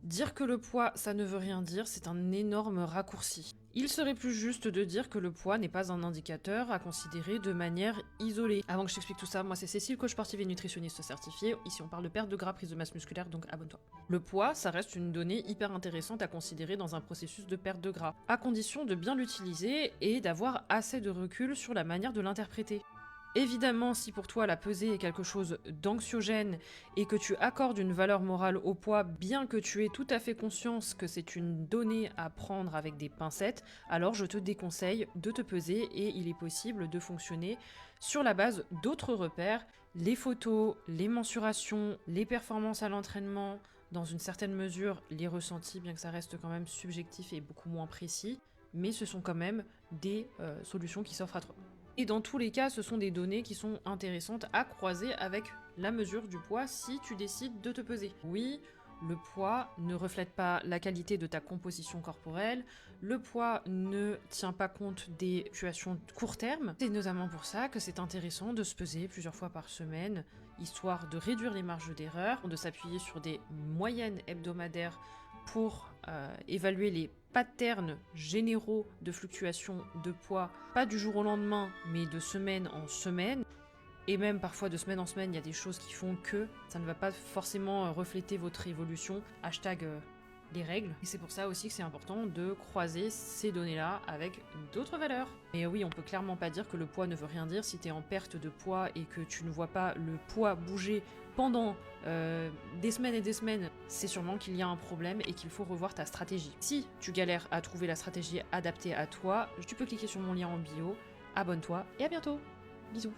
Dire que le poids, ça ne veut rien dire, c'est un énorme raccourci. Il serait plus juste de dire que le poids n'est pas un indicateur à considérer de manière isolée. Avant que je t'explique tout ça, moi c'est Cécile, coach sportive et nutritionniste certifiée. Ici on parle de perte de gras, prise de masse musculaire, donc abonne-toi. Le poids, ça reste une donnée hyper intéressante à considérer dans un processus de perte de gras, à condition de bien l'utiliser et d'avoir assez de recul sur la manière de l'interpréter. Évidemment, si pour toi la pesée est quelque chose d'anxiogène et que tu accordes une valeur morale au poids, bien que tu aies tout à fait conscience que c'est une donnée à prendre avec des pincettes, alors je te déconseille de te peser et il est possible de fonctionner sur la base d'autres repères, les photos, les mensurations, les performances à l'entraînement, dans une certaine mesure les ressentis, bien que ça reste quand même subjectif et beaucoup moins précis, mais ce sont quand même des solutions qui s'offrent à toi. Et dans tous les cas, ce sont des données qui sont intéressantes à croiser avec la mesure du poids si tu décides de te peser. Oui, le poids ne reflète pas la qualité de ta composition corporelle, le poids ne tient pas compte des fluctuations court terme. C'est notamment pour ça que c'est intéressant de se peser plusieurs fois par semaine, histoire de réduire les marges d'erreur, de s'appuyer sur des moyennes hebdomadaires pour évaluer les patterns généraux de fluctuation de poids, pas du jour au lendemain, mais de semaine en semaine. Et même parfois de semaine en semaine, il y a des choses qui font que ça ne va pas forcément refléter votre évolution. Hashtag les règles. Et c'est pour ça aussi que c'est important de croiser ces données-là avec d'autres valeurs. Mais oui, on peut clairement pas dire que le poids ne veut rien dire. Si tu es en perte de poids et que tu ne vois pas le poids bouger pendant des semaines et des semaines, c'est sûrement qu'il y a un problème et qu'il faut revoir ta stratégie. Si tu galères à trouver la stratégie adaptée à toi, tu peux cliquer sur mon lien en bio, abonne-toi et à bientôt. Bisous.